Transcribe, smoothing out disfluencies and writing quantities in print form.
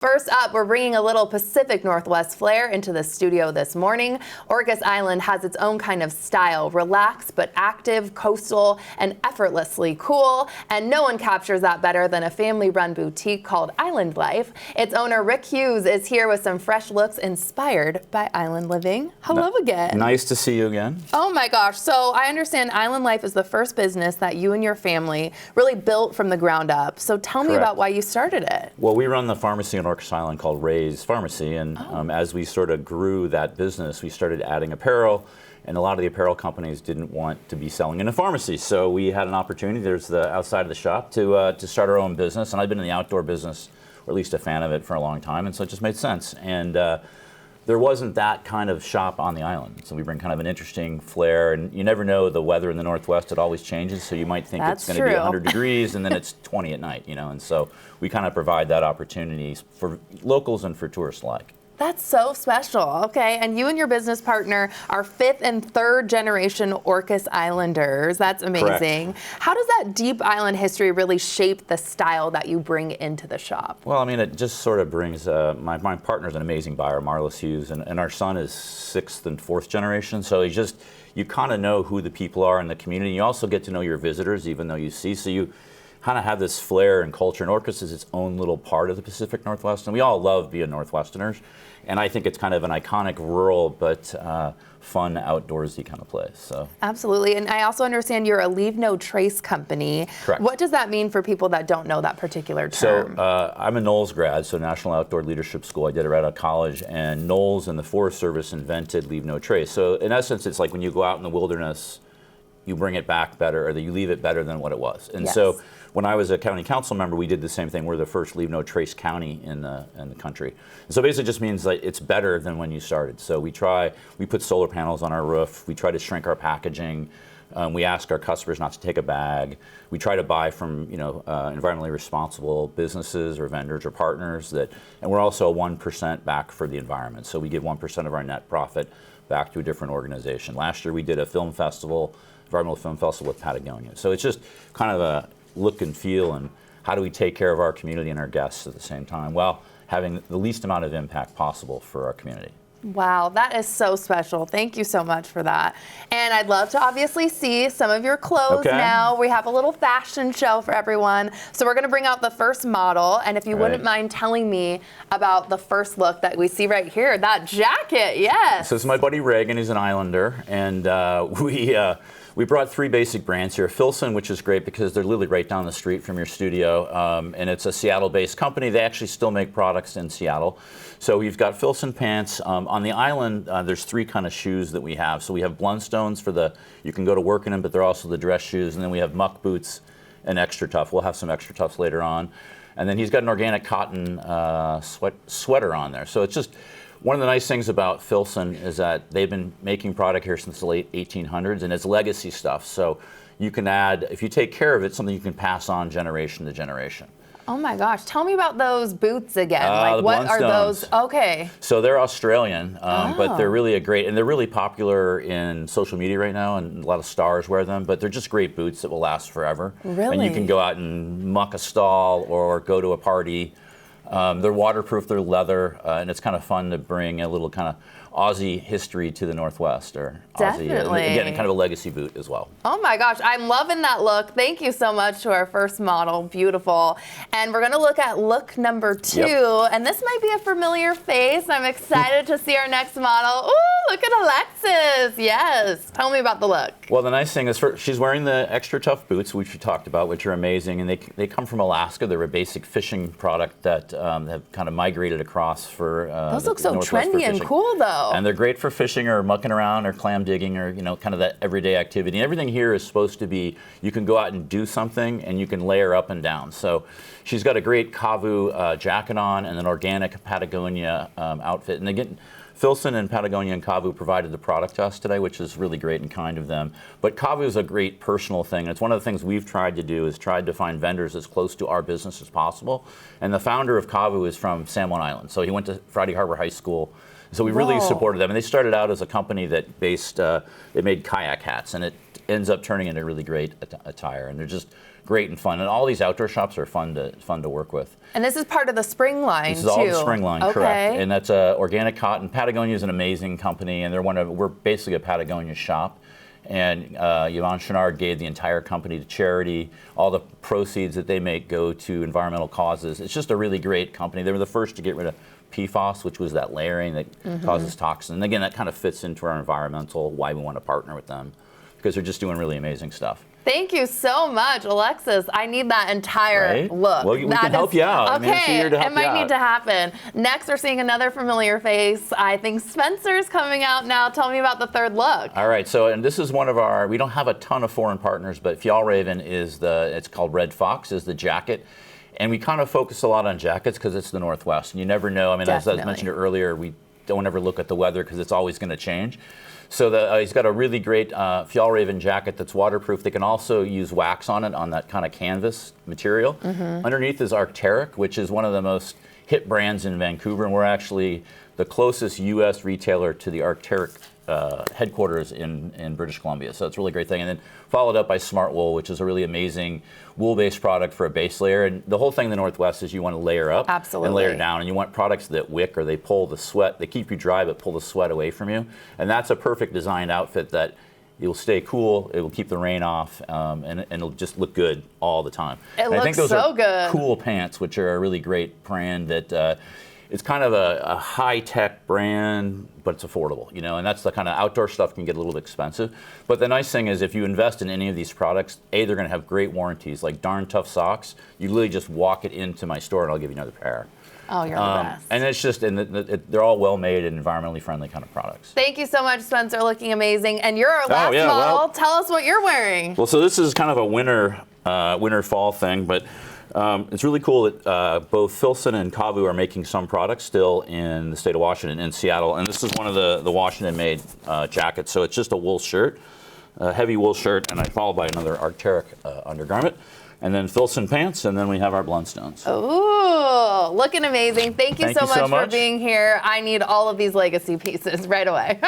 First up, we're bringing a little Pacific Northwest flair into the studio this morning. Orcas Island has its own kind of style, relaxed but active, coastal, and effortlessly cool. And no one captures that better than a family-run boutique called Island Life. Its owner, Rick Hughes, is here with some fresh looks inspired by island living. Hello again. Nice to see you again. Oh my gosh. So I understand Island Life is the first business that you and your family really built from the ground up. So tell me about why you started it. Well, we run the pharmacy on Orcas Island called Ray's Pharmacy, and as we sort of grew that business, we started adding apparel, and a lot of the apparel companies didn't want to be selling in a pharmacy. So we had an opportunity, there's the outside of the shop, to start our own business, and I've been in the outdoor business, or at least a fan of it, for a long time, and so it just made sense. And there wasn't that kind of shop on the island. So we bring kind of an interesting flair, and you never know the weather in the Northwest, it always changes, so you might think it's going to be 100 degrees and then it's 20 at night, you know, and so we kind of provide that opportunity for locals and for tourists alike. That's so special. Okay, and you and your business partner are fifth and third generation Orcas Islanders. That's amazing. Correct. How does that deep island history really shape the style that you bring into the shop? Well, I mean, it just sort of brings, my partner's an amazing buyer, Rick Hughes, and our son is sixth and fourth generation, so you kind of know who the people are in the community. You also get to know your visitors, even though you see, so you kind of have this flair and culture, and Orcas is its own little part of the Pacific Northwest, and we all love being Northwesterners, and I think it's kind of an iconic rural but fun outdoorsy kind of place. So absolutely. And I also understand you're a Leave No Trace company. Correct. What does that mean for people that don't know that particular term? So I'm a Knowles grad, so National Outdoor Leadership School. I did it right out of college, and Knowles and the Forest Service invented Leave No Trace. So in essence, it's like when you go out in the wilderness, you bring it back better, or you leave it better than what it was. And so when I was a county council member, we did the same thing. We're the first Leave No Trace county in the country. And so basically it just means that it's better than when you started. So we put solar panels on our roof. We try to shrink our packaging. We ask our customers not to take a bag. We try to buy from environmentally responsible businesses or vendors or partners and we're also 1% back for the environment. So we give 1% of our net profit back to a different organization. Last year we did a film festival, environmental film festival with Patagonia. So it's just kind of a look and feel, and how do we take care of our community and our guests at the same time while having the least amount of impact possible for our community. Wow, that is so special. Thank you so much for that. And I'd love to obviously see some of your clothes now. We have a little fashion show for everyone. So we're going to bring out the first model. And if you wouldn't mind telling me about the first look that we see right here, that jacket, yes. So this is my buddy Reagan, he's an Islander. And we brought three basic brands here. Filson, which is great because they're literally right down the street from your studio, and it's a Seattle-based company. They actually still make products in Seattle. So we've got Filson pants. On the island, there's three kind of shoes that we have. So we have Blundstones you can go to work in them, but they're also the dress shoes. And then we have muck boots and extra tough. We'll have some extra toughs later on. And then he's got an organic cotton sweater on there. So it's just, one of the nice things about Filson is that they've been making product here since the late 1800s, and it's legacy stuff. So you can add, if you take care of it, something you can pass on generation to generation. Oh my gosh, tell me about those boots again. Like what are those? Okay. So they're Australian, but they're really and they're really popular in social media right now, and a lot of stars wear them, but they're just great boots that will last forever. Really? And you can go out and muck a stall or go to a party. They're waterproof, they're leather, and it's kind of fun to bring a little kind of Aussie history to the Northwest, or definitely. Aussie, again, kind of a legacy boot as well. Oh my gosh, I'm loving that look. Thank you so much to our first model, beautiful. And we're gonna look at look number 2, and this might be a familiar face. I'm excited to see our next model. Ooh, look at Alexis, yes. Tell me about the look. Well, the nice thing is she's wearing the extra tough boots, which we talked about, which are amazing, and they come from Alaska. They're a basic fishing product that have kind of migrated across for those look so trendy and cool though. And they're great for fishing or mucking around or clam digging or kind of that everyday activity. And everything here is supposed to be, you can go out and do something and you can layer up and down. So she's got a great Kavu jacket on and an organic Patagonia outfit. And again, Filson and Patagonia and Kavu provided the product to us today, which is really great and kind of them. But Kavu is a great personal thing. It's one of the things we've tried to do, is tried to find vendors as close to our business as possible. And the founder of Kavu is from San Juan Island. So he went to Friday Harbor High School. So we really supported them. And they started out as a company that they made kayak hats, and it ends up turning into really great attire. And they're just great and fun. And all these outdoor shops are fun to work with. And this is part of the spring line, This is all the spring line, okay. correct. And that's organic cotton. Patagonia is an amazing company, and we're basically a Patagonia shop. And Yvonne Chenard gave the entire company to charity. All the proceeds that they make go to environmental causes. It's just a really great company. They were the first to get rid of PFAS, which was that layering that causes toxins. And again, that kind of fits into our environmental, why we want to partner with them, because they're just doing really amazing stuff. Thank you so much, Alexis. I need that entire look. Well, we can help you out. Okay, I mean, here to help it might you out. need to happen. Next, we're seeing another familiar face. I think Spencer's coming out now. Tell me about the third look. All right, so and this is one of our, we don't have a ton of foreign partners, but Fjallraven is it's called Red Fox, is the jacket. And we kind of focus a lot on jackets because it's the Northwest. And you never know. I mean, as I mentioned earlier, we don't ever look at the weather because it's always going to change. So he's got a really great Fjallraven jacket that's waterproof. They can also use wax on it, on that kind of canvas material. Underneath is Arc'teryx, which is one of the most hit brands in Vancouver, and we're actually the closest U.S. retailer to the Arc'teryx headquarters in British Columbia. So it's a really great thing. And then followed up by Smart Wool, which is a really amazing wool-based product for a base layer. And the whole thing in the Northwest is you want to layer up and layer down. And you want products that wick, or they pull the sweat. They keep you dry but pull the sweat away from you. And that's a perfect designed outfit that you'll stay cool, it will keep the rain off, and it'll just look good all the time. It looks so good. Cool Pants, which are a really great brand that it's kind of a high-tech brand, but it's affordable, you know, and that's the kind of outdoor stuff can get a little bit expensive. But the nice thing is if you invest in any of these products, they're going to have great warranties. Like Darn Tough socks, you literally just walk it into my store and I'll give you another pair. Oh, you're the best. And it's just, they're all well-made and environmentally friendly kind of products. Thank you so much, Spencer, looking amazing. And you're our last model. Well, tell us what you're wearing. Well, so this is kind of a winter-fall thing, but it's really cool that both Filson and Kavu are making some products still in the state of Washington, in Seattle. And this is one of the Washington-made jackets. So it's just a wool shirt, a heavy wool shirt, and I followed by another Arc'teryx undergarment. And then Filson pants, and then we have our Blundstones. Ooh, looking amazing. Thank you so much for being here. I need all of these legacy pieces right away.